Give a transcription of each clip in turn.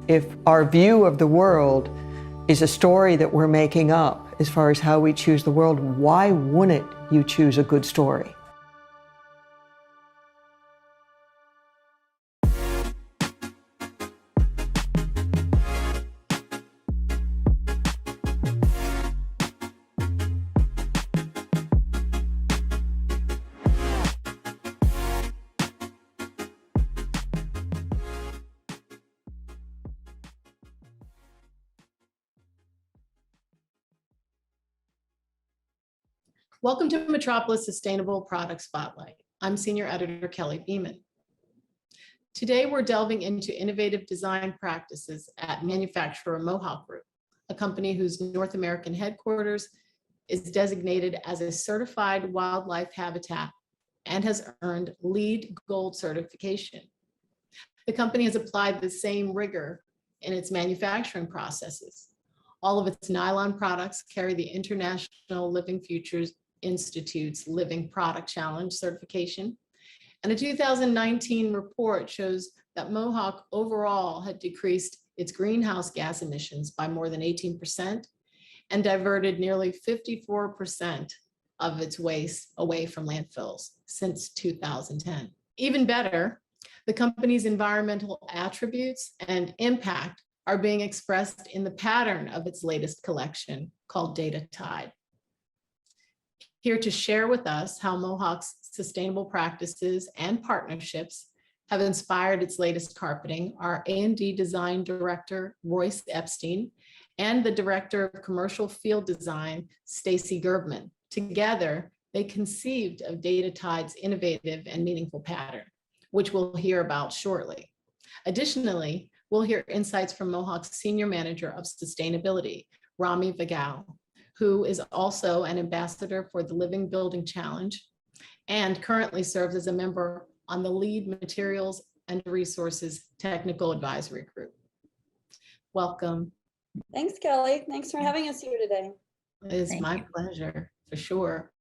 If our view of the world is a story that we're making up as far as how we choose the world, why wouldn't you choose a good story? Welcome to Metropolis Sustainable Product Spotlight. I'm Senior Editor Kelly Beeman. Today, we're delving into innovative design practices at manufacturer Mohawk Group, a company whose North American headquarters is designated as a certified wildlife habitat and has earned LEED Gold certification. The company has applied the same rigor in its manufacturing processes. All of its nylon products carry the International Living Futures Institute's Living Product Challenge certification. And a 2019 report shows that Mohawk overall had decreased its greenhouse gas emissions by more than 18% and diverted nearly 54% of its waste away from landfills since 2010. Even better, the company's environmental attributes and impact are being expressed in the pattern of its latest collection called Data Tide. Here to share with us how Mohawk's sustainable practices and partnerships have inspired its latest carpeting are A&D Design Director Royce Epstein and the Director of Commercial Field Design, Stacy Gerbman. Together, they conceived of Data Tide's innovative and meaningful pattern, which we'll hear about shortly. Additionally, we'll hear insights from Mohawk's Senior Manager of Sustainability, Rami Vagal, who is also an ambassador for the Living Building Challenge and currently serves as a member on the LEED Materials and Resources Technical Advisory Group. Welcome. Thanks, Kelly. Thanks for having us here today. It is my pleasure, for sure.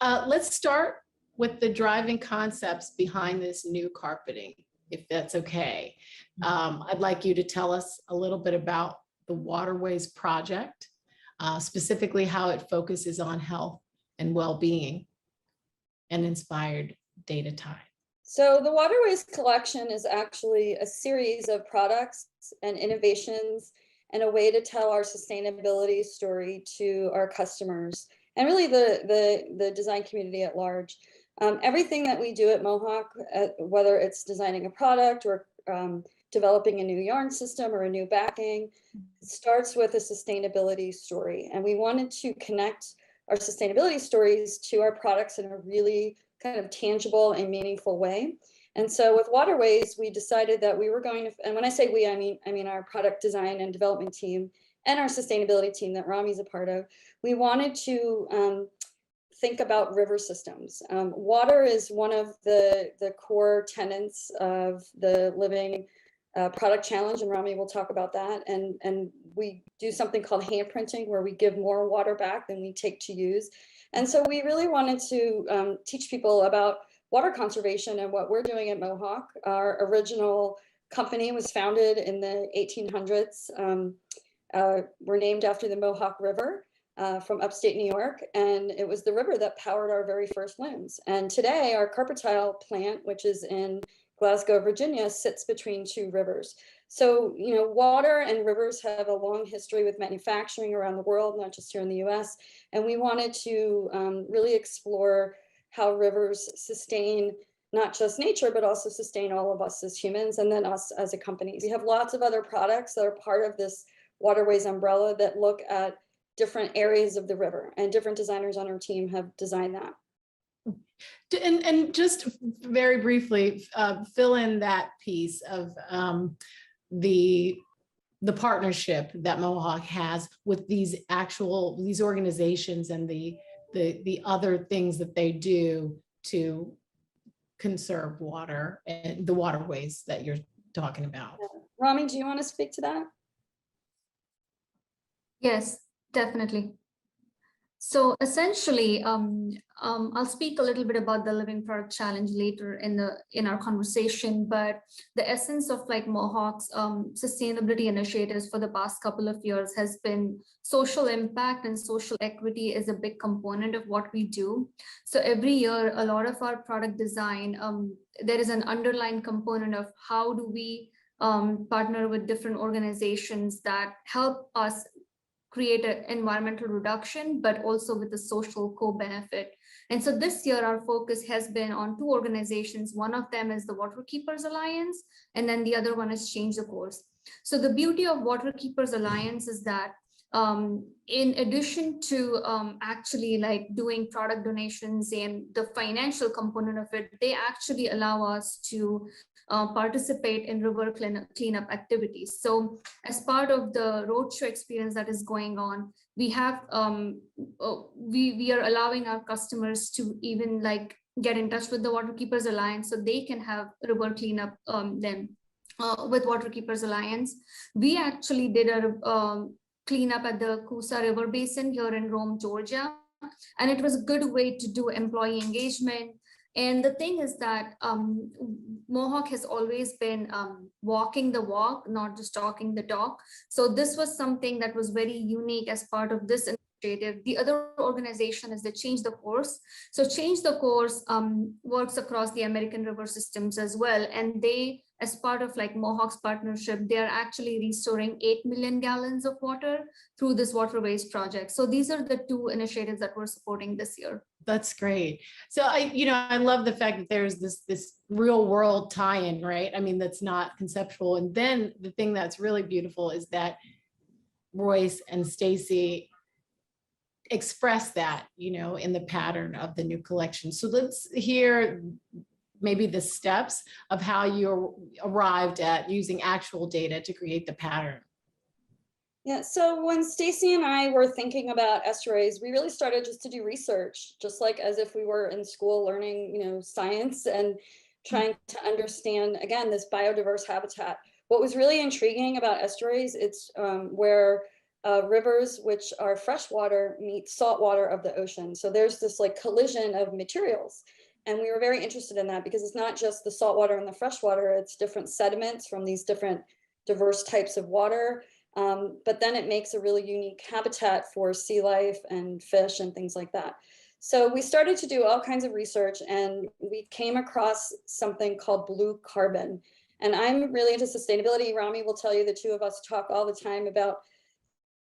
Let's start with the driving concepts behind this new carpeting, if that's okay. I'd like you to tell us a little bit about the Waterways project, specifically how it focuses on health and well-being and inspired Data Tide. So the Waterways Collection is actually a series of products and innovations and a way to tell our sustainability story to our customers and really the design community at large. Everything that we do at Mohawk, whether it's designing a product or developing a new yarn system or a new backing, starts with a sustainability story. And we wanted to connect our sustainability stories to our products in a really kind of tangible and meaningful way. And so with Waterways, we decided that we were going to, and when I say we, I mean our product design and development team and our sustainability team that Rami's a part of, we wanted to think about river systems. Water is one of the core tenets of the Living Product Challenge, and Rami will talk about that. And we do something called handprinting, where we give more water back than we take to use. And so we really wanted to teach people about water conservation and what we're doing at Mohawk. Our original company was founded in the 1800s. We're named after the Mohawk River from upstate New York, and it was the river that powered our very first looms. And today, our carpet tile plant, which is in Glasgow, Virginia, sits between two rivers. So, you know, water and rivers have a long history with manufacturing around the world, not just here in the US. And we wanted to really explore how rivers sustain not just nature, but also sustain all of us as humans and then us as a company. We have lots of other products that are part of this Waterways umbrella that look at different areas of the river, and different designers on our team have designed that. And just very briefly, fill in that piece of the partnership that Mohawk has with these organizations and the other things that they do to conserve water and the waterways that you're talking about. Rami, do you want to speak to that? Yes, definitely. So essentially, I'll speak a little bit about the Living Product Challenge later in our conversation, but the essence of like Mohawk's sustainability initiatives for the past couple of years has been social impact, and social equity is a big component of what we do. So every year, a lot of our product design, there is an underlying component of how do we partner with different organizations that help us create an environmental reduction, but also with a social co-benefit. And so this year, our focus has been on two organizations. One of them is the Waterkeepers Alliance, and then the other one is Change the Course. So the beauty of Waterkeepers Alliance is that in addition to actually like doing product donations and the financial component of it, they actually allow us to participate in river cleanup activities. So as part of the roadshow experience that is going on, we have we are allowing our customers to even like get in touch with the Waterkeepers Alliance so they can have river cleanup then with Waterkeepers Alliance. We actually did a cleanup at the Coosa River Basin here in Rome, Georgia, and it was a good way to do employee engagement. And the thing is that Mohawk has always been walking the walk, not just talking the talk. So this was something that was very unique as part of this initiative. The other organization is the Change the Course. So Change the Course works across the American river systems as well. And they, as part of like Mohawk's partnership, they are actually restoring 8 million gallons of water through this Waterways project. So these are the two initiatives that we're supporting this year. That's great. So I love the fact that there's this real world tie-in, right? I mean, that's not conceptual. And then the thing that's really beautiful is that Royce and Stacy express that, in the pattern of the new collection. So let's hear maybe the steps of how you arrived at using actual data to create the pattern. Yeah, so when Stacy and I were thinking about estuaries, we really started just to do research, just like as if we were in school learning, science and trying to understand, again, this biodiverse habitat. What was really intriguing about estuaries, it's where rivers, which are freshwater, meet saltwater of the ocean. So there's this like collision of materials. And we were very interested in that because it's not just the saltwater and the freshwater, it's different sediments from these different diverse types of water. But then it makes a really unique habitat for sea life and fish and things like that. So we started to do all kinds of research and we came across something called blue carbon. And I'm really into sustainability. Rami will tell you the two of us talk all the time about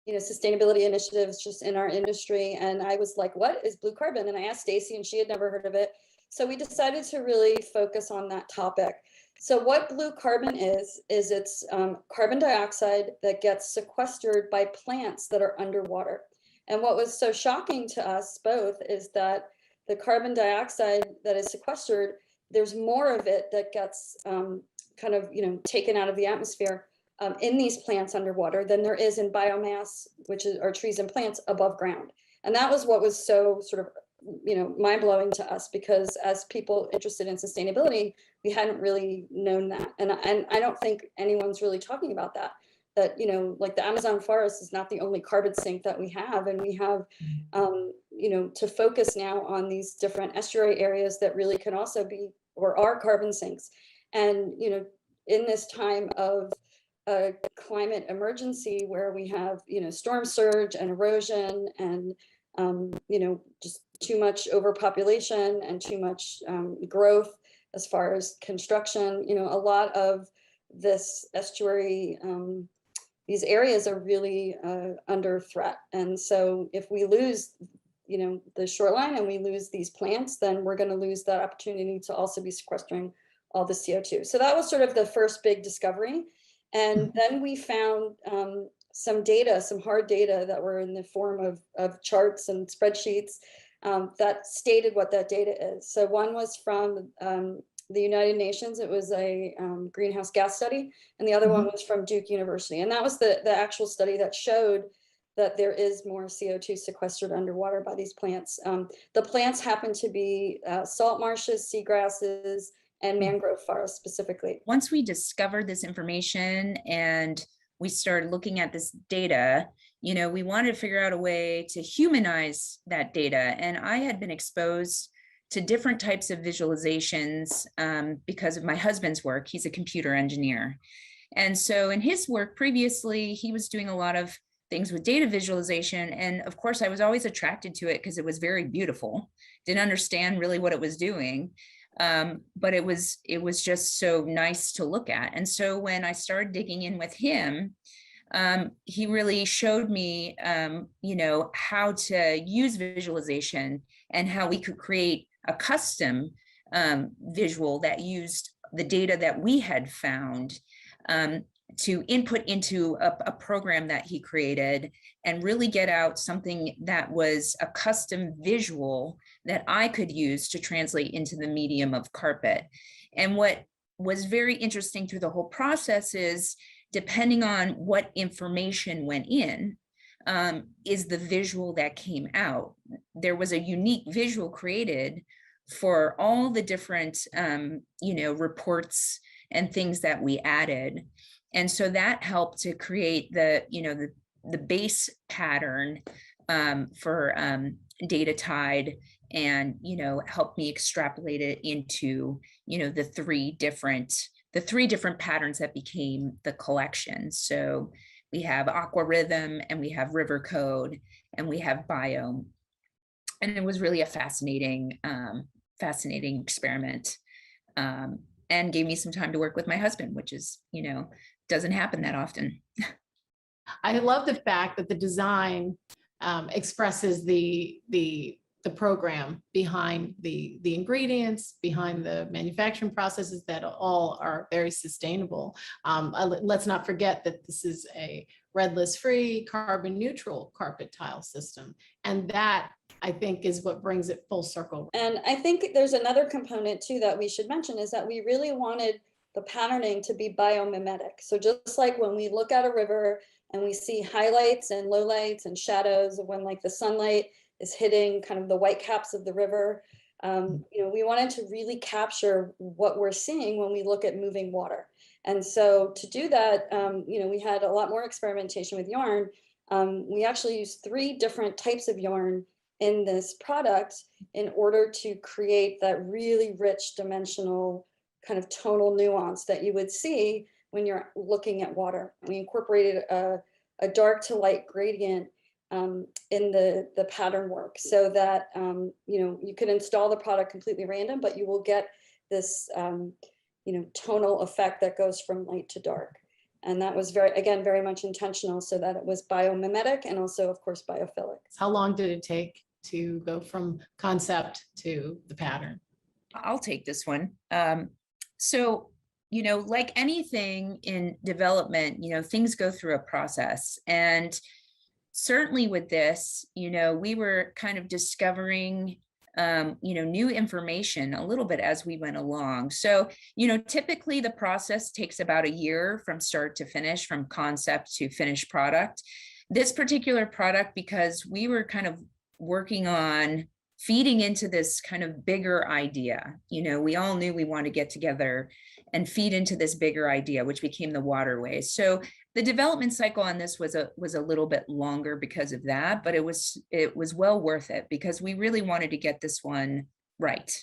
sustainability initiatives just in our industry. And I was like, what is blue carbon? And I asked Stacy and she had never heard of it. So we decided to really focus on that topic. So what blue carbon is it's carbon dioxide that gets sequestered by plants that are underwater. And what was so shocking to us both is that the carbon dioxide that is sequestered, there's more of it that gets taken out of the atmosphere in these plants underwater than there is in biomass, which are trees and plants above ground. And that was what was so sort of mind-blowing to us, because as people interested in sustainability, we hadn't really known that. And I don't think anyone's really talking about that, like the Amazon forest is not the only carbon sink that we have. And we have, to focus now on these different estuary areas that really can also be, or are carbon sinks. And, in this time of a climate emergency where we have, storm surge and erosion and, just too much overpopulation and too much growth as far as construction, a lot of this estuary, these areas are really under threat. And so if we lose, the shoreline and we lose these plants, then we're going to lose that opportunity to also be sequestering all the CO2. So that was sort of the first big discovery. And then we found some data, some hard data that were in the form of charts and spreadsheets that stated what that data is. So one was from the United Nations. It was a greenhouse gas study. And the other one was from Duke University. And that was the actual study that showed that there is more CO2 sequestered underwater by these plants. The plants happen to be salt marshes, seagrasses, and mangrove forests specifically. Once we discovered this information and we started looking at this data, we wanted to figure out a way to humanize that data. And I had been exposed to different types of visualizations because of my husband's work. He's a computer engineer. And so in his work previously, he was doing a lot of things with data visualization. And of course, I was always attracted to it because it was very beautiful. Didn't understand really what it was doing. But it was just so nice to look at. And so when I started digging in with him, he really showed me, how to use visualization and how we could create a custom visual that used the data that we had found to input into a program that he created and really get out something that was a custom visual that I could use to translate into the medium of carpet. And what was very interesting through the whole process is, depending on what information went in, is the visual that came out. There was a unique visual created for all the different, reports and things that we added. And so that helped to create the base pattern for data tide, and helped me extrapolate it into the three different patterns that became the collection. So we have aqua rhythm, and we have river code, and we have biome. And it was really a fascinating experiment, and gave me some time to work with my husband, which is, doesn't happen that often. I love the fact that the design expresses the program behind the ingredients, behind the manufacturing processes that all are very sustainable. Let's not forget that this is a red list free, carbon neutral carpet tile system. And that, I think, is what brings it full circle. And I think there's another component too that we should mention, is that we really wanted the patterning to be biomimetic. So just like when we look at a river and we see highlights and lowlights and shadows of when like the sunlight is hitting kind of the white caps of the river, we wanted to really capture what we're seeing when we look at moving water. And so to do that, we had a lot more experimentation with yarn. We actually used 3 different types of yarn in this product in order to create that really rich dimensional kind of tonal nuance that you would see when you're looking at water. We incorporated a dark to light gradient in the pattern work, so that you can install the product completely random, but you will get this tonal effect that goes from light to dark. And that was very much intentional, so that it was biomimetic and also, of course, biophilic. How long did it take to go from concept to the pattern? I'll take this one. So, like anything in development, things go through a process. And certainly with this, we were kind of discovering, new information a little bit as we went along. So, typically the process takes about a year from start to finish, from concept to finished product. This particular product, because we were kind of working on feeding into this kind of bigger idea. We all knew we wanted to get together and feed into this bigger idea, which became the Waterways. So the development cycle on this was a little bit longer because of that, but it was well worth it, because we really wanted to get this one right.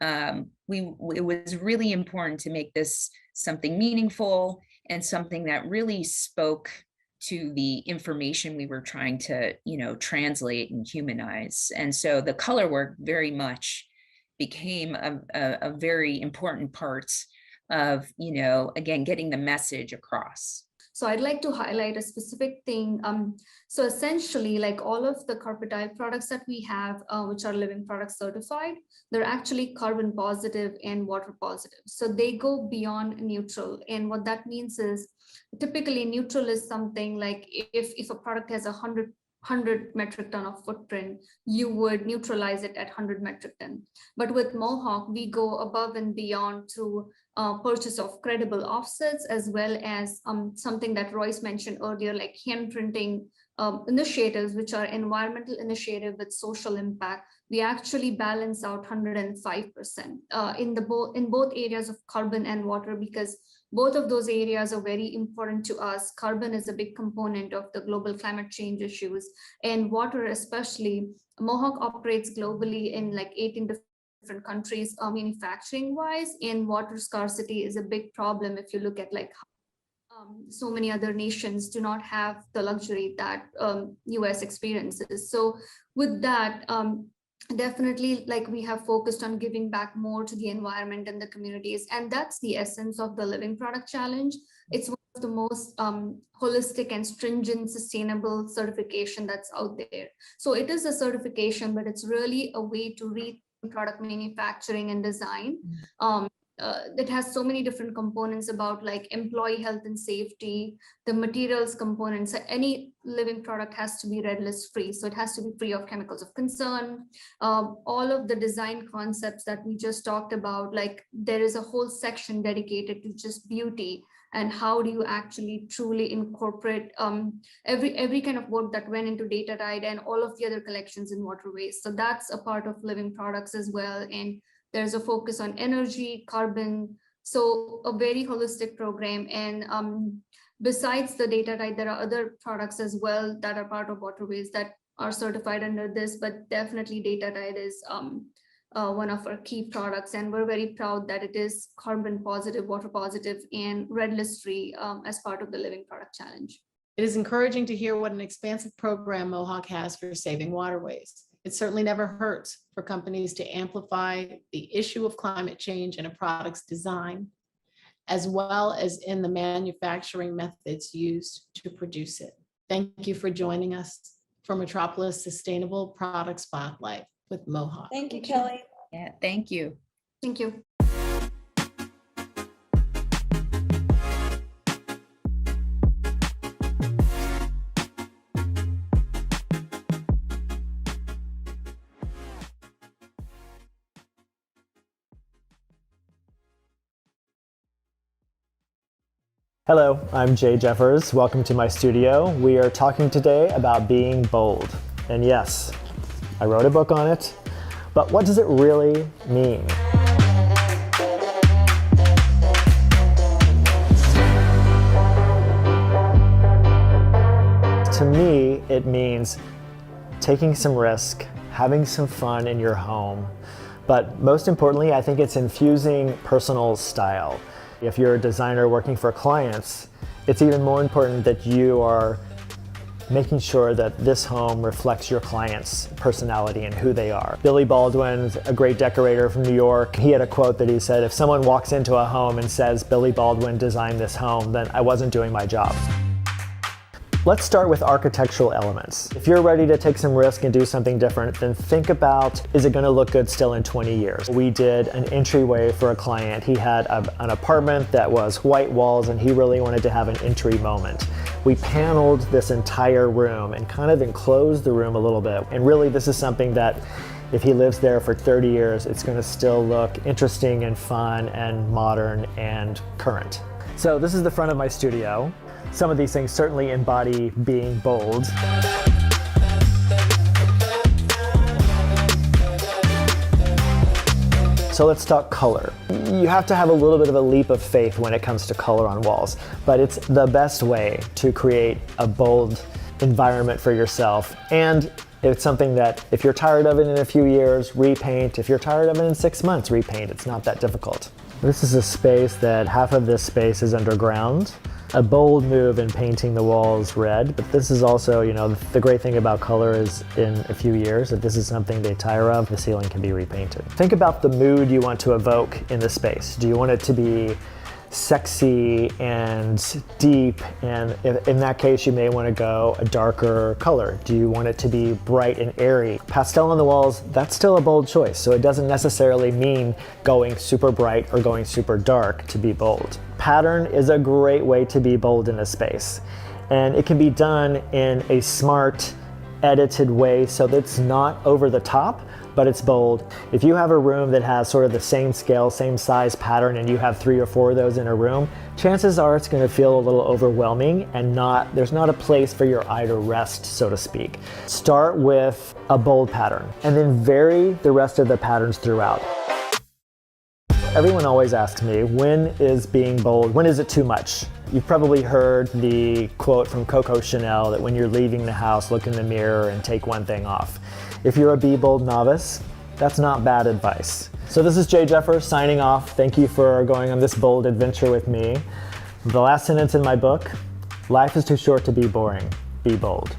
It was really important to make this something meaningful and something that really spoke to the information we were trying to, translate and humanize. And so the color work very much became a very important part of, again, getting the message across. So I'd like to highlight a specific thing. So essentially, like all of the carpet tile products that we have, which are living products certified, they're actually carbon positive and water positive. So they go beyond neutral. And what that means is, typically neutral is something like if a product has 100 metric ton of footprint, you would neutralize it at 100 metric ton. But with Mohawk, we go above and beyond to purchase of credible offsets, as well as something that Royce mentioned earlier, like hand printing initiatives, which are environmental initiative with social impact. We actually balance out 105% in both areas of carbon and water, because both of those areas are very important to us. Carbon is a big component of the global climate change issues, and water especially. Mohawk operates globally in like 18 different countries, manufacturing wise, and water scarcity is a big problem if you look at like so many other nations do not have the luxury that US experiences. So with that, definitely like we have focused on giving back more to the environment and the communities, and that's the essence of the Living Product Challenge. It's one of the most holistic and stringent sustainable certification that's out there. So it is a certification, but it's really a way to read product manufacturing and design. It has so many different components about like employee health and safety, the materials components. Any living product has to be red list free. So it has to be free of chemicals of concern. All of the design concepts that we just talked about, like there is a whole section dedicated to just beauty and how do you actually truly incorporate every kind of work that went into Data Tide and all of the other collections in Waterways. So that's a part of living products as well. And there's a focus on energy, carbon, so a very holistic program. And besides the Data Tide, there are other products as well that are part of Waterways that are certified under this, but definitely Data Tide is one of our key products. And we're very proud that it is carbon positive, water positive, and red list free as part of the Living Product Challenge. It is encouraging to hear what an expansive program Mohawk has for saving waterways. It certainly never hurts for companies to amplify the issue of climate change in a product's design, as well as in the manufacturing methods used to produce it. Thank you for joining us for Metropolis Sustainable Product Spotlight with Mohawk. Thank you, Kelly. Yeah, thank you. Thank you. Hello, I'm Jay Jeffers. Welcome to my studio. We are talking today about being bold. And yes, I wrote a book on it, but what does it really mean? To me, it means taking some risk, having some fun in your home, but most importantly, I think it's infusing personal style. If you're a designer working for clients, it's even more important that you are making sure that this home reflects your client's personality and who they are. Billy Baldwin's a great decorator from New York. He had a quote that he said, if someone walks into a home and says, Billy Baldwin designed this home, then I wasn't doing my job. Let's start with architectural elements. If you're ready to take some risk and do something different, then think about, is it going to look good still in 20 years? We did an entryway for a client. He had an apartment that was white walls and he really wanted to have an entry moment. We paneled this entire room and kind of enclosed the room a little bit. And really this is something that if he lives there for 30 years, it's going to still look interesting and fun and modern and current. So this is the front of my studio. Some of these things certainly embody being bold. So let's talk color. You have to have a little bit of a leap of faith when it comes to color on walls, but it's the best way to create a bold environment for yourself. And it's something that if you're tired of it in a few years, repaint. If you're tired of it in 6 months, repaint. It's not that difficult. This is a space that half of this space is underground. A bold move in painting the walls red, but this is also, the great thing about color is in a few years, if this is something they tire of, the ceiling can be repainted. Think about the mood you want to evoke in the space. Do you want it to be sexy and deep? And in that case, you may want to go a darker color. Do you want it to be bright and airy? Pastel on the walls, that's still a bold choice. So it doesn't necessarily mean going super bright or going super dark to be bold. Pattern is a great way to be bold in a space. And it can be done in a smart, edited way so that it's not over the top, but it's bold. If you have a room that has sort of the same scale, same size pattern, and you have 3 or 4 of those in a room, chances are it's gonna feel a little overwhelming and there's not a place for your eye to rest, so to speak. Start with a bold pattern and then vary the rest of the patterns throughout. Everyone always asks me, when is being bold, when is it too much? You've probably heard the quote from Coco Chanel that when you're leaving the house, look in the mirror and take one thing off. If you're a Be Bold novice, that's not bad advice. So this is Jay Jeffer signing off. Thank you for going on this bold adventure with me. The last sentence in my book, life is too short to be boring. Be bold.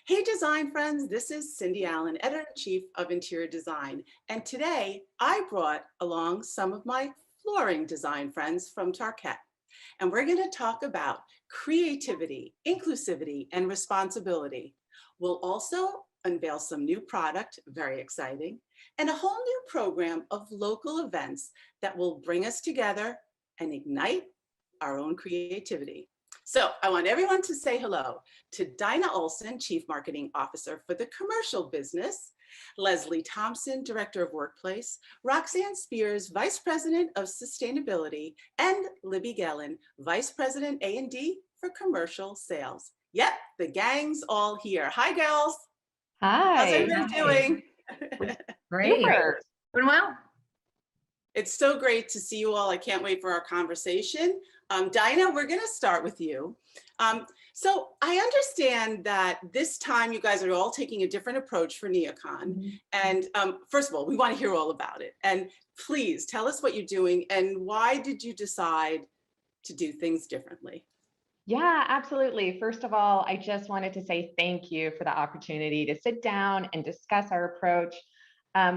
Hey design friends, this is Cindy Allen, Editor-in-Chief of Interior Design. And today I brought along some of my flooring design friends from Tarket. And we're going to talk about creativity, inclusivity, and responsibility. We'll also unveil some new product, very exciting, and a whole new program of local events that will bring us together and ignite our own creativity. So I want everyone to say hello to Dinah Olson, Chief Marketing Officer for the commercial business, Leslie Thompson, Director of Workplace, Roxanne Spears, Vice President of Sustainability, and Libby Gellin, Vice President A&D for Commercial Sales. Yep, the gang's all here. Hi, girls. Hi. How's everybody doing? Great. Super. Doing well. It's so great to see you all. I can't wait for our conversation. Dinah, we're going to start with you. So I understand that this time you guys are all taking a different approach for NeoCon. And first of all, we want to hear all about it. And please tell us what you're doing and why did you decide to do things differently? Yeah, absolutely. First of all, I just wanted to say thank you for the opportunity to sit down and discuss our approach.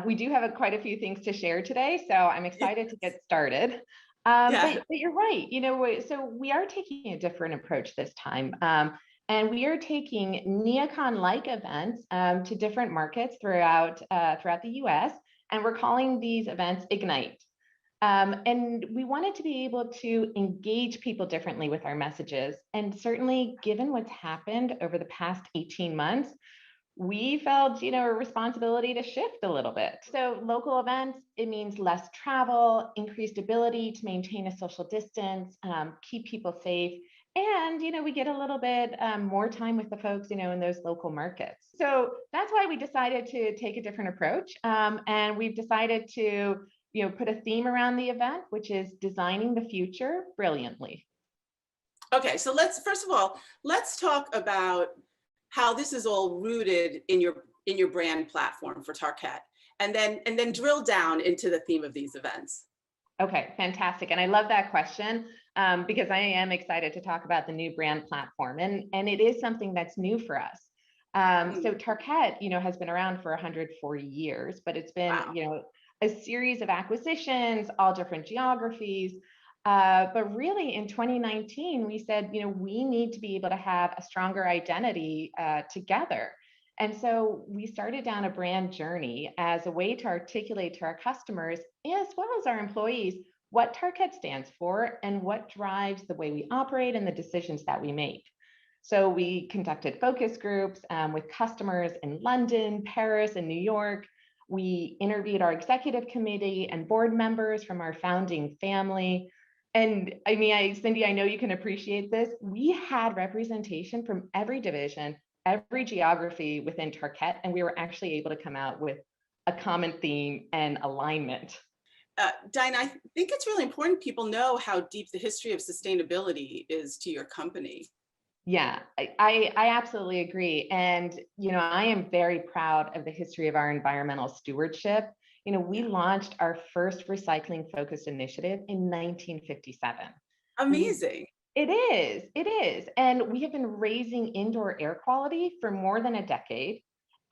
We do have quite a few things to share today, so I'm excited to get started. But you're right, so we are taking a different approach this time. And we are taking NeoCon-like events to different markets throughout the US, and we're calling these events Ignite. And we wanted to be able to engage people differently with our messages. And certainly, given what's happened over the past 18 months, we felt, a responsibility to shift a little bit. So local events, it means less travel, increased ability to maintain a social distance, keep people safe. And, we get a little bit more time with the folks, in those local markets. So that's why we decided to take a different approach. And we've decided to, put a theme around the event, which is designing the future brilliantly. Okay, so first of all, let's talk about how this is all rooted in your brand platform for Tarket, and then drill down into the theme of these events. Okay, fantastic. And I love that question because I am excited to talk about the new brand platform, and it is something that's new for us. So Tarket, has been around for 140 years, but it's been, Wow. A series of acquisitions, all different geographies. But really in 2019, we said, we need to be able to have a stronger identity together. And so we started down a brand journey as a way to articulate to our customers, as well as our employees, what Tarket stands for and what drives the way we operate and the decisions that we make. So we conducted focus groups with customers in London, Paris, and New York. We interviewed our executive committee and board members from our founding family. And I mean, Cindy, I know you can appreciate this. We had representation from every division, every geography within Tarket, and we were actually able to come out with a common theme and alignment. Dinah, I think it's really important people know how deep the history of sustainability is to your company. Yeah, I absolutely agree. And, I am very proud of the history of our environmental stewardship. We launched our first recycling focused initiative in 1957. Amazing. It is. And we have been raising indoor air quality for more than a decade.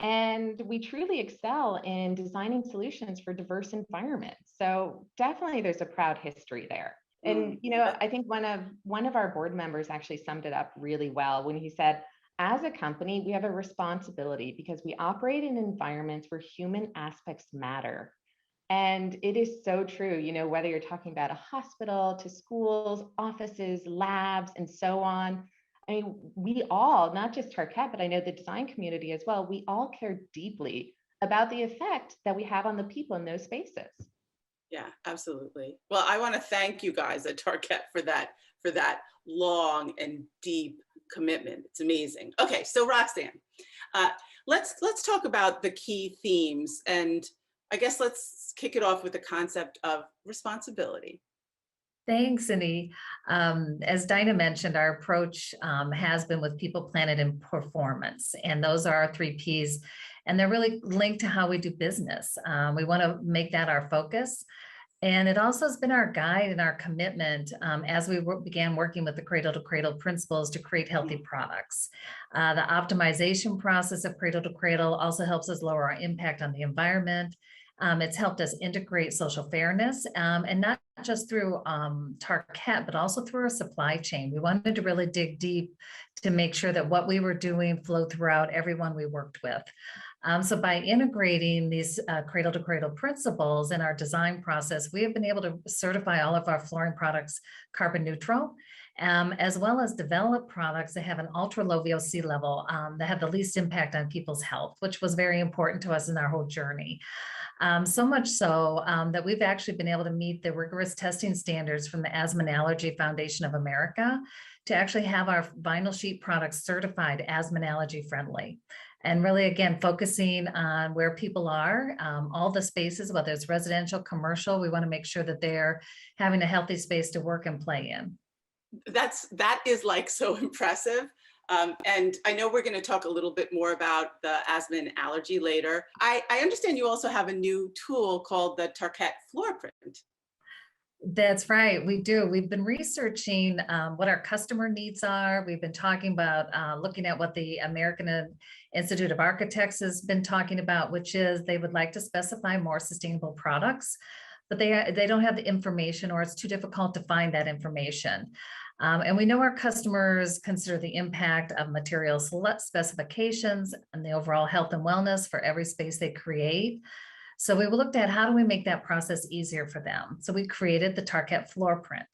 And we truly excel in designing solutions for diverse environments. So definitely there's a proud history there. And, I think one of our board members actually summed it up really well when he said, as a company, we have a responsibility because we operate in environments where human aspects matter. And it is so true, whether you're talking about a hospital to schools, offices, labs, and so on. I mean, we all, not just Tarket, but I know the design community as well, we all care deeply about the effect that we have on the people in those spaces. Yeah, absolutely. Well, I want to thank you guys at Tarket for that long and deep commitment. It's amazing. Okay, so Roxanne, let's talk about the key themes, and I guess let's kick it off with the concept of responsibility. Thanks, Cindy. As Dinah mentioned, our approach has been with people, planet, and performance. And those are our 3 Ps. And they're really linked to how we do business. We want to make that our focus. And it also has been our guide and our commitment as we began working with the cradle to cradle principles to create healthy products. The optimization process of cradle to cradle also helps us lower our impact on the environment. It's helped us integrate social fairness and not just through Tarket, but also through our supply chain. We wanted to really dig deep to make sure that what we were doing flowed throughout everyone we worked with. So by integrating these cradle to cradle principles in our design process, we have been able to certify all of our flooring products carbon neutral, as well as develop products that have an ultra low VOC level that have the least impact on people's health, which was very important to us in our whole journey. So much so that we've actually been able to meet the rigorous testing standards from the Asthma and Allergy Foundation of America to actually have our vinyl sheet products certified asthma and allergy friendly. And really, again, focusing on where people are, all the spaces, whether it's residential, commercial, we want to make sure that they're having a healthy space to work and play in. That is like so impressive. And I know we're going to talk a little bit more about the asthma and allergy later. I understand you also have a new tool called the Tarket floor print. That's right, we do. We've been researching what our customer needs are. We've been talking about looking at what the American Institute of Architects has been talking about, which is they would like to specify more sustainable products, but they don't have the information, or it's too difficult to find that information. And we know our customers consider the impact of material specifications and the overall health and wellness for every space they create. So we looked at how do we make that process easier for them. So we created the Tarket floor print.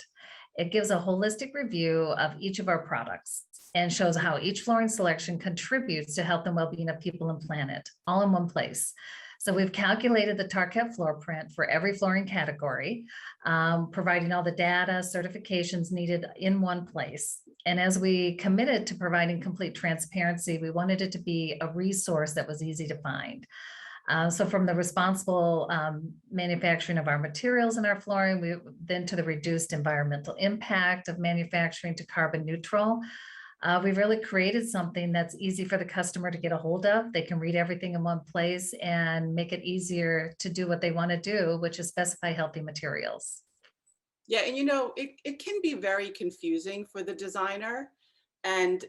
It gives a holistic review of each of our products and shows how each flooring selection contributes to health and well-being of people and planet, all in one place. So we've calculated the Tarket floor print for every flooring category, providing all the data, certifications needed in one place. And as we committed to providing complete transparency, we wanted it to be a resource that was easy to find. So from the responsible manufacturing of our materials in our flooring, then to the reduced environmental impact of manufacturing to carbon neutral, we've really created something that's easy for the customer to get a hold of. They can read everything in one place and make it easier to do what they want to do, which is specify healthy materials. Yeah, and you know, it can be very confusing for the designer. And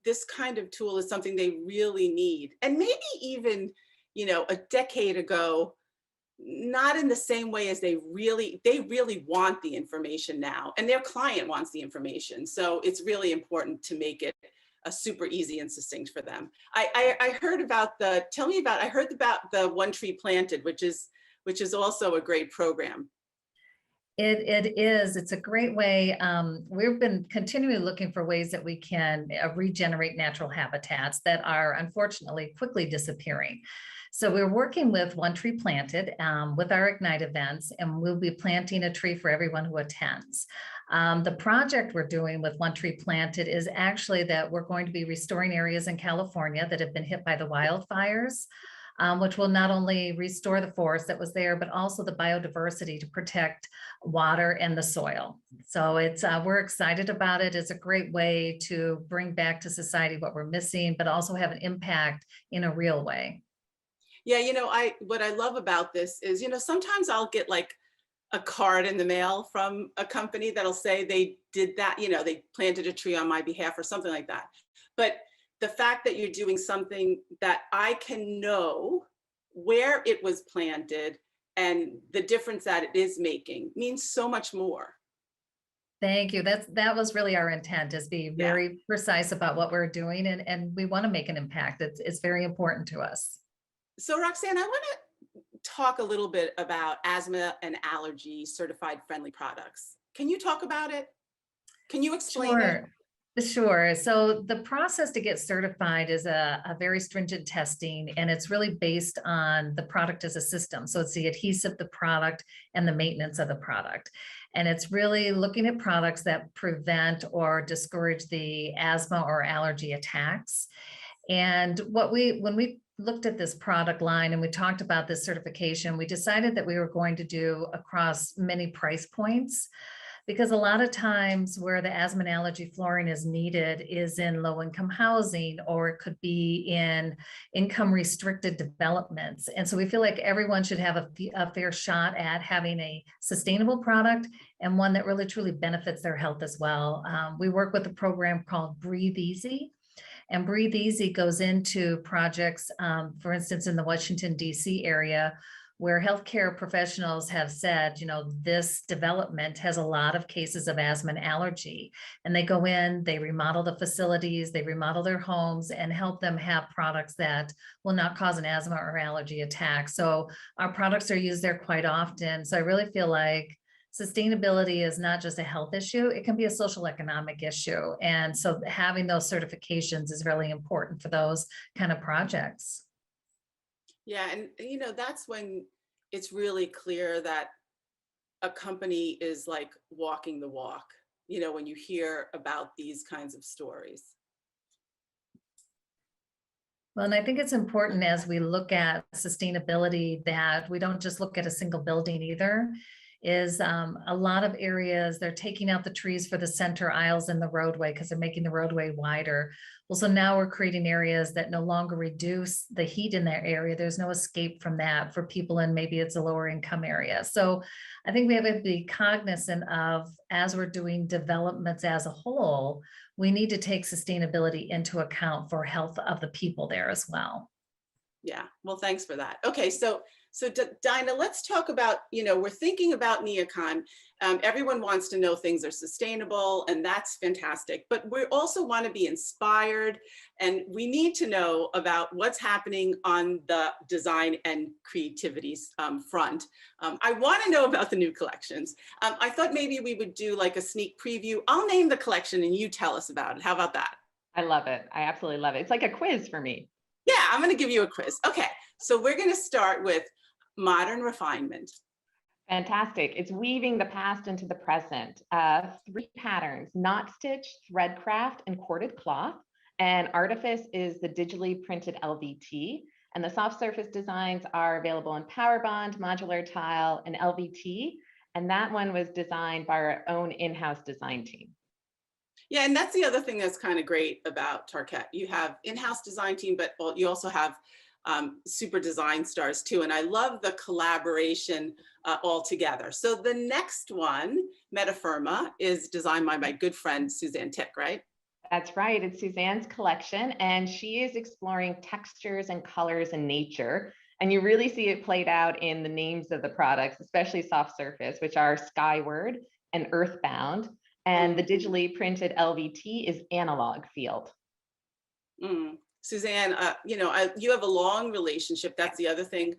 this kind of tool is something they really need. And maybe even, you know, a decade ago, not in the same way as they really want the information now, and their client wants the information. So it's really important to make it a super easy and succinct for them. I heard about I heard about the One Tree Planted, which is also a great program. It is. It's a great way. We've been continually looking for ways that we can regenerate natural habitats that are unfortunately quickly disappearing. So we're working with One Tree Planted with our Ignite events, and we'll be planting a tree for everyone who attends. The project we're doing with One Tree Planted is actually that we're going to be restoring areas in California that have been hit by the wildfires, which will not only restore the forest that was there, but also the biodiversity to protect water and the soil. So we're excited about it. It's a great way to bring back to society what we're missing, but also have an impact in a real way. Yeah, you know, what I love about this is, you know, sometimes I'll get like a card in the mail from a company that'll say they did that, you know, they planted a tree on my behalf or something like that. But the fact that you're doing something that I can know where it was planted and the difference that it is making means so much more. Thank you. That was really our intent, is be very precise about what we're doing, and we want to make an impact. It's very important to us. So Roxanne, I want to talk a little bit about asthma and allergy certified friendly products. Can you talk about it? Can you explain it? Sure. So the process to get certified is a very stringent testing, and it's really based on the product as a system. So it's the adhesive, the product, and the maintenance of the product. And it's really looking at products that prevent or discourage the asthma or allergy attacks. And when we looked at this product line and we talked about this certification, we decided that we were going to do across many price points, because a lot of times where the asthma and allergy flooring is needed is in low-income housing, or it could be in income restricted developments. And so we feel like everyone should have a fair shot at having a sustainable product and one that really truly benefits their health as well. We work with a program called Breathe Easy. And Breathe Easy goes into projects, for instance, in the Washington, D.C. area, where healthcare professionals have said, this development has a lot of cases of asthma and allergy. And they go in, they remodel the facilities, they remodel their homes, and help them have products that will not cause an asthma or allergy attack. So our products are used there quite often. So I really feel like sustainability is not just a health issue, it can be a social economic issue. And so having those certifications is really important for those kind of projects. Yeah, and that's when it's really clear that a company is like walking the walk, when you hear about these kinds of stories. Well, and I think it's important as we look at sustainability that we don't just look at a single building either. Is a lot of areas they're taking out the trees for the center aisles in the roadway because they're making the roadway wider. Well, so now we're creating areas that no longer reduce the heat in their area. There's no escape from that for people in maybe it's a lower income area. So I think we have to be cognizant of, as we're doing developments as a whole, we need to take sustainability into account for health of the people there as well. Yeah, well, thanks for that. Okay, so Dinah, let's talk about, we're thinking about neocon. Everyone wants to know things are sustainable, and that's fantastic. But we also want to be inspired, and we need to know about what's happening on the design and creativity front. I want to know about the new collections. I thought maybe we would do like a sneak preview. I'll name the collection and you tell us about it. How about that? I love it. I absolutely love it. It's like a quiz for me. Yeah, I'm going to give you a quiz. Okay, so we're going to start with Modern Refinement. Fantastic. It's weaving the past into the present. 3 patterns: knot stitch, thread craft, and corded cloth. And artifice is the digitally printed LVT. And the soft surface designs are available in Power Bond, modular tile, and LVT. And that one was designed by our own in-house design team. Yeah, and that's the other thing that's kind of great about Tarket. You have in-house design team, but you also have super design stars too. And I love the collaboration all together. So the next one, Metafirma, is designed by my good friend, Suzanne Tick, right? That's right. It's Suzanne's collection, and she is exploring textures and colors in nature. And you really see it played out in the names of the products, especially soft surface, which are Skyward and Earthbound. And the digitally printed LVT is Analog Field. Suzanne, you have a long relationship. That's the other thing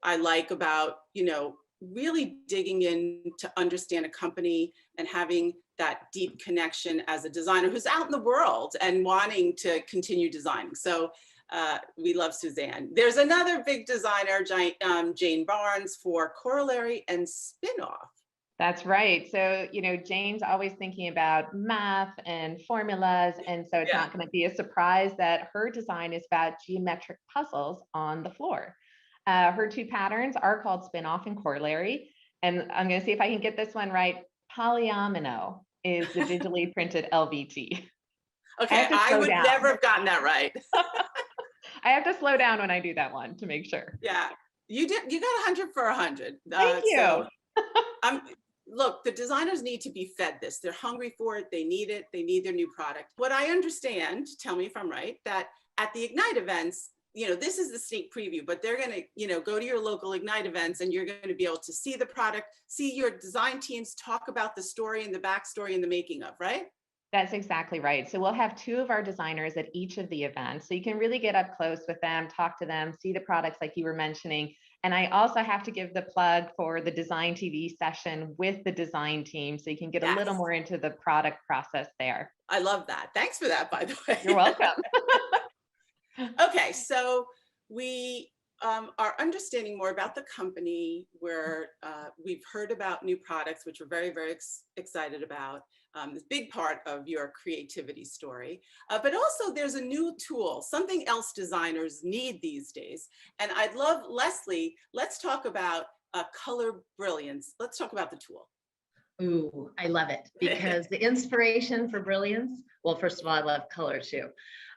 I like about, really digging in to understand a company and having that deep connection as a designer who's out in the world and wanting to continue designing. So we love Suzanne. There's another big designer, Jane Barnes, for Corollary and Spinoff. That's right. So, Jane's always thinking about math and formulas. And so it's not going to be a surprise that her design is about geometric puzzles on the floor. Her 2 patterns are called Spinoff and Corollary. And I'm going to see if I can get this one right. Polyomino is the digitally printed LVT. Okay, I would never have gotten that right. I have to slow down when I do that one to make sure. Yeah, you got 100 for 100. Thank you. So, look, the designers need to be fed this. They're hungry for it. They need it. They need their new product. What I understand, tell me if I'm right, that at the Ignite events, this is the sneak preview, but they're going to, go to your local Ignite events and you're going to be able to see the product, see your design teams talk about the story and the backstory and the making of, right? That's exactly right. So we'll have 2 of our designers at each of the events. So you can really get up close with them, talk to them, see the products like you were mentioning, And I also have to give the plug for the DesignTV session with the design team, so you can get a little more into the product process there. I love that. Thanks for that, by the way. You're welcome. Okay, so we are understanding more about the company, where we've heard about new products, which we're very, very excited about. This big part of your creativity story, but also there's a new tool, something else designers need these days. And I'd love, Leslie, let's talk about color brilliance. Let's talk about the tool. Ooh, I love it, because the inspiration for brilliance, well, first of all, I love color too.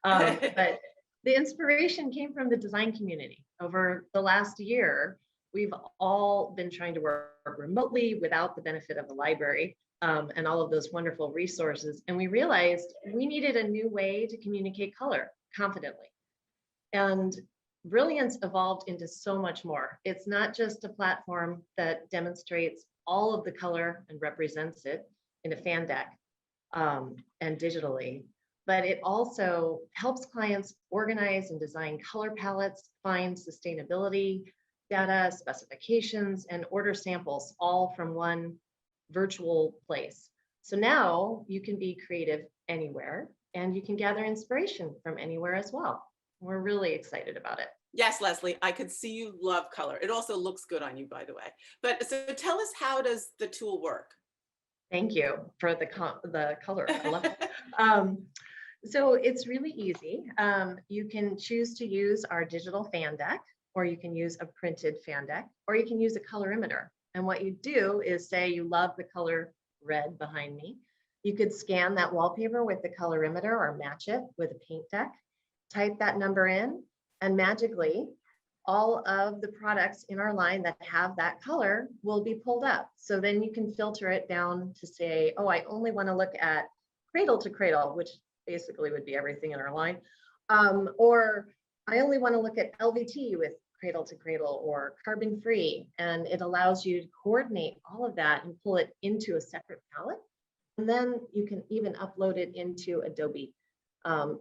But the inspiration came from the design community. Over the last year, we've all been trying to work remotely without the benefit of a library and all of those wonderful resources. And we realized we needed a new way to communicate color confidently. And Brilliance evolved into so much more. It's not just a platform that demonstrates all of the color and represents it in a fan deck and digitally, but it also helps clients organize and design color palettes, find sustainability data, specifications, and order samples all from one virtual place. So now you can be creative anywhere, and you can gather inspiration from anywhere as well. We're really excited about it. Yes, Leslie, I could see you love color. It also looks good on you, by the way. But so tell us, how does the tool work? Thank you for the color. I love it. So it's really easy. You can choose to use our digital fan deck, or you can use a printed fan deck, or you can use a colorimeter. And what you do is say you love the color red behind me. You could scan that wallpaper with the colorimeter or match it with a paint deck, type that number in, and magically all of the products in our line that have that color will be pulled up. So then you can filter it down to say, oh, I only want to look at cradle to cradle, which basically would be everything in our line. Or I only want to look at LVT with cradle to cradle, or carbon free. And it allows you to coordinate all of that and pull it into a separate palette. And then you can even upload it into Adobe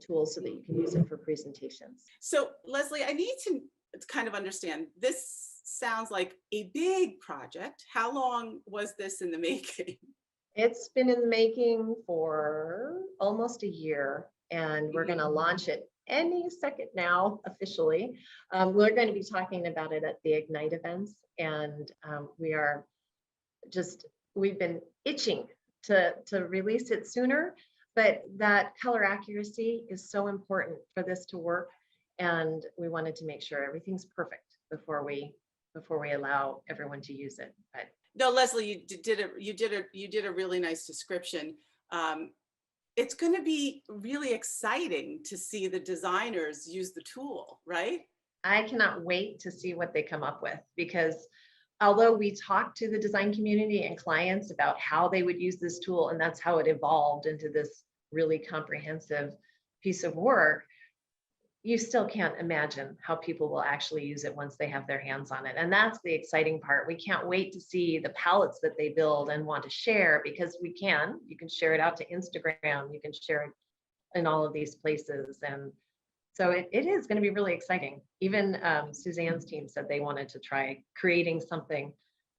tools so that you can use it for presentations. So Leslie, I need to kind of understand, this sounds like a big project. How long was this in the making? It's been in the making for almost a year, and we're going to launch it any second now officially. We're going to be talking about it at the Ignite events, and we've been itching to release it sooner, but that color accuracy is so important for this to work, and we wanted to make sure everything's perfect before we allow everyone to use it. But no, Leslie, you did a really nice description. It's going to be really exciting to see the designers use the tool, right? I cannot wait to see what they come up with, because although we talked to the design community and clients about how they would use this tool, and that's how it evolved into this really comprehensive piece of work, you still can't imagine how people will actually use it once they have their hands on it. And that's the exciting part. We can't wait to see the palettes that they build and want to share, because you can share it out to Instagram, you can share it in all of these places. And so it is going to be really exciting. Even Suzanne's team said they wanted to try creating something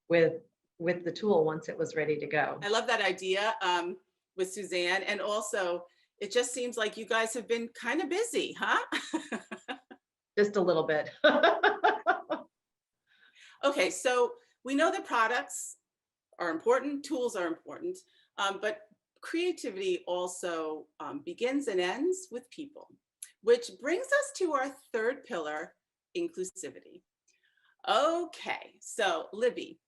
with the tool once it was ready to go. I love that idea with Suzanne. And also, it just seems like you guys have been kind of busy, huh? Just a little bit. Okay, so we know that products are important, tools are important, but creativity also begins and ends with people, which brings us to our third pillar, inclusivity. Okay, so Libby,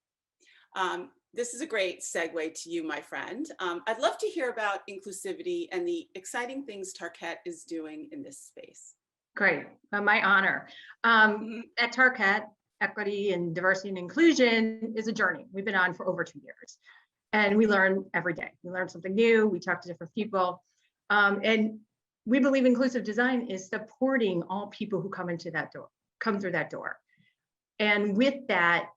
this is a great segue to you, my friend. I'd love to hear about inclusivity and the exciting things Tarkett is doing in this space. Great, my honor. At Tarkett, equity and diversity and inclusion is a journey we've been on for over 2 years. And we learn every day. We learn something new, we talk to different people. And we believe inclusive design is supporting all people who come through that door. And with that,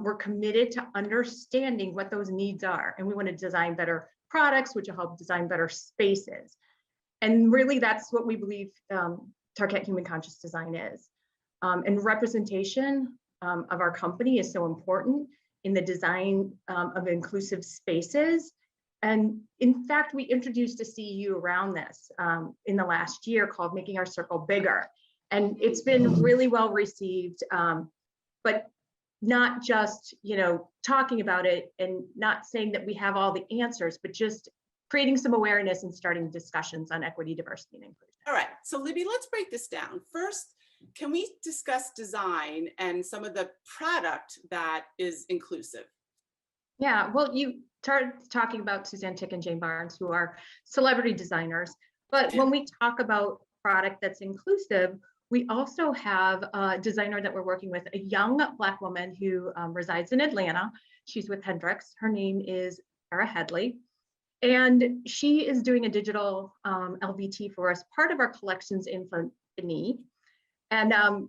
we're committed to understanding what those needs are. And we want to design better products, which will help design better spaces. And really, that's what we believe Tarkett Human Conscious Design is. And representation of our company is so important in the design of inclusive spaces. And in fact, we introduced a CEU around this in the last year called Making Our Circle Bigger. And it's been really well received, but not just, talking about it and not saying that we have all the answers, but just creating some awareness and starting discussions on equity, diversity, and inclusion. All right, so Libby, let's break this down. First, can we discuss design and some of the product that is inclusive? Yeah, well, you started talking about Suzanne Tick and Jane Barnes, who are celebrity designers. But when we talk about product that's inclusive, we also have a designer that we're working with, a young Black woman who resides in Atlanta. She's with Hendrix. Her name is Sarah Headley. And she is doing a digital LVT for us, part of our collections info. And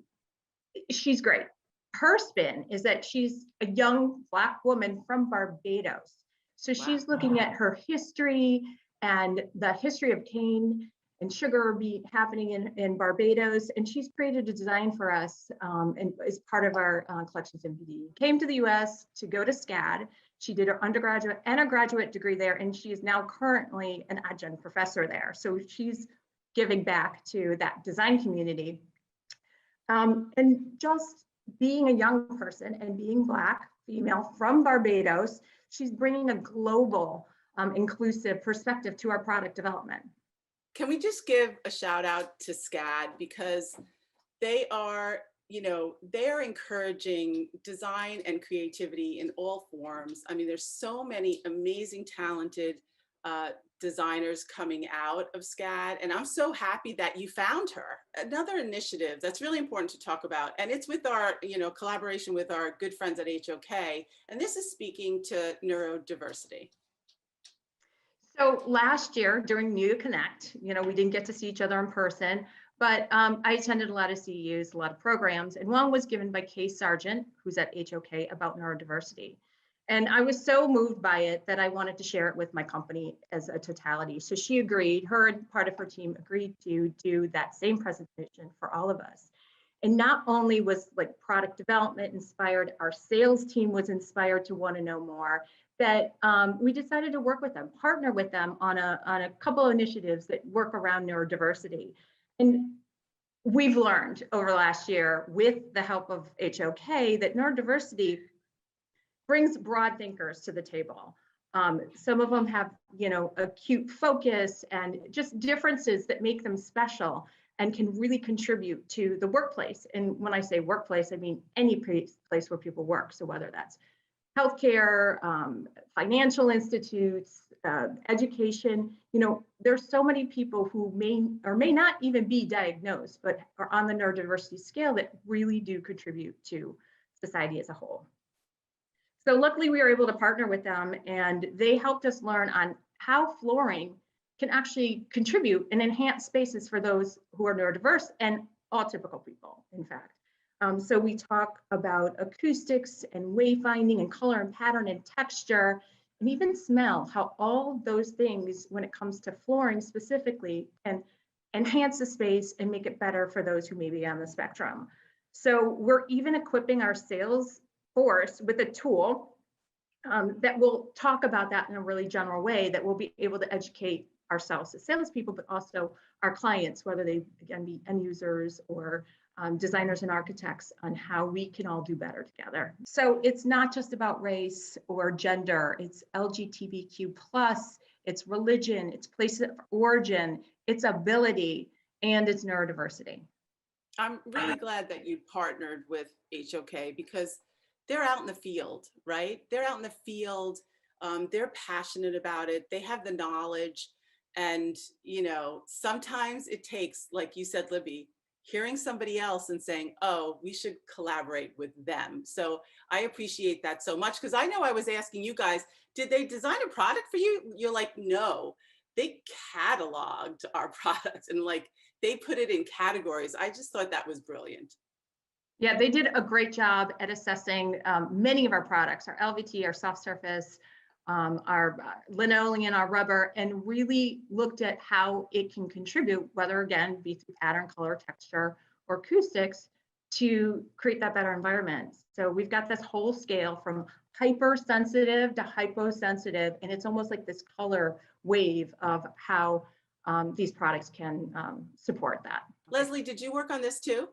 she's great. Her spin is that she's a young Black woman from Barbados. So she's looking at her history and the history of cane and sugar happening in Barbados. And she's created a design for us and is part of our collections MPD. Came to the US to go to SCAD. She did her undergraduate and a graduate degree there, and she is now currently an adjunct professor there. So she's giving back to that design community. And just being a young person and being Black, female from Barbados, she's bringing a global inclusive perspective to our product development. Can we just give a shout out to SCAD, because they are, they're encouraging design and creativity in all forms. I mean, there's so many amazing, talented designers coming out of SCAD, and I'm so happy that you found her. Another initiative that's really important to talk about, and it's with our, collaboration with our good friends at HOK, and this is speaking to neurodiversity. So last year during New to Connect, we didn't get to see each other in person, but I attended a lot of CEUs, a lot of programs, and one was given by Kay Sargent, who's at HOK, about neurodiversity. And I was so moved by it that I wanted to share it with my company as a totality. So she agreed, her and part of her team agreed to do that same presentation for all of us. And not only was product development inspired, our sales team was inspired to want to know more, that we decided to work with them, partner with them on a couple of initiatives that work around neurodiversity. And we've learned over the last year with the help of HOK that neurodiversity brings broad thinkers to the table. Some of them have, acute focus and just differences that make them special and can really contribute to the workplace. And when I say workplace, I mean any place where people work. So whether that's healthcare, financial institutes, education, there's so many people who may or may not even be diagnosed, but are on the neurodiversity scale that really do contribute to society as a whole. So luckily we were able to partner with them, and they helped us learn on how flooring can actually contribute and enhance spaces for those who are neurodiverse and all typical people, in fact. So we talk about acoustics and wayfinding and color and pattern and texture and even smell, how all those things, when it comes to flooring specifically, can enhance the space and make it better for those who may be on the spectrum. So we're even equipping our sales force with a tool that will talk about that in a really general way, that we'll be able to educate ourselves as salespeople, but also our clients, whether they again be end users or designers and architects, on how we can all do better together. So it's not just about race or gender, it's LGBTQ+, it's religion, it's place of origin, it's ability, and it's neurodiversity. I'm really glad that you partnered with HOK, because they're out in the field, right? They're out in the field, they're passionate about it, they have the knowledge, and sometimes it takes, like you said, Libby, hearing somebody else and saying, oh, we should collaborate with them. So I appreciate that so much, because I know I was asking you guys, did they design a product for you? You're like, no, they cataloged our products and they put it in categories. I just thought that was brilliant. Yeah, they did a great job at assessing many of our products, our LVT, our soft surface, our linoleum, our rubber, and really looked at how it can contribute, whether again be through pattern, color, texture, or acoustics, to create that better environment. So we've got this whole scale from hypersensitive to hyposensitive, and it's almost like this color wave of how these products can support that. Leslie, did you work on this too?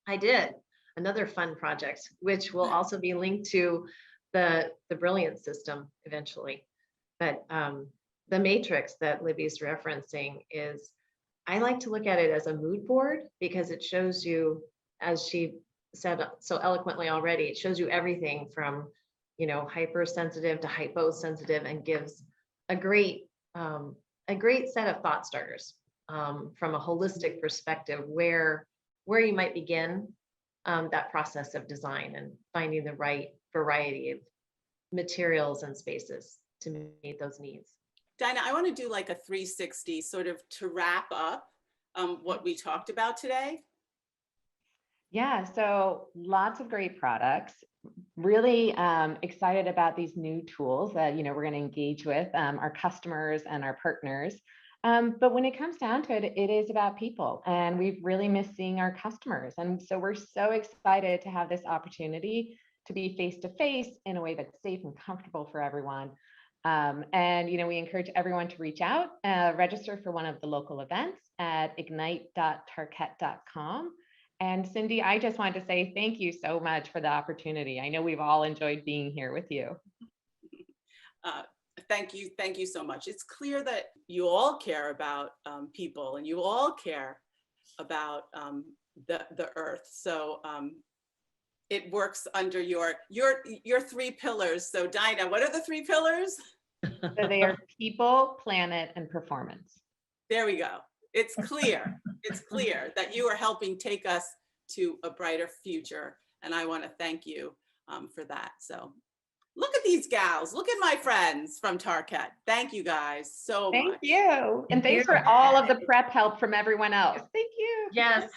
I did. Another fun project, which will also be linked to the Brilliance system eventually. But the matrix that Libby's referencing is, I like to look at it as a mood board because it shows you, as she said so eloquently already, it shows you everything from, you know, hypersensitive to hyposensitive, and gives a great set of thought starters from a holistic perspective where you might begin that process of design and finding the right variety of materials and spaces to meet those needs. Dinah, I want to do like a 360 sort of to wrap up what we talked about today. Yeah, so lots of great products. Really excited about these new tools that we're going to engage with our customers and our partners. But when it comes down to it, it is about people, and we've really missed seeing our customers. And so we're so excited to have this opportunity to be face to face in a way that's safe and comfortable for everyone. And we encourage everyone to reach out, register for one of the local events at ignite.tarket.com. And Cindy, I just wanted to say thank you so much for the opportunity. I know we've all enjoyed being here with you. Thank you so much. It's clear that you all care about people, and you all care about the earth. So it works under your 3 pillars. So Dinah, what are the 3 pillars? So they are people, planet, and performance. There we go. It's clear. It's clear that you are helping take us to a brighter future. And I want to thank you for that. So look at these gals. Look at my friends from Tarket. Thank you guys so much. Thank you. And thanks for all of the prep help from everyone else. Thank you. Yes.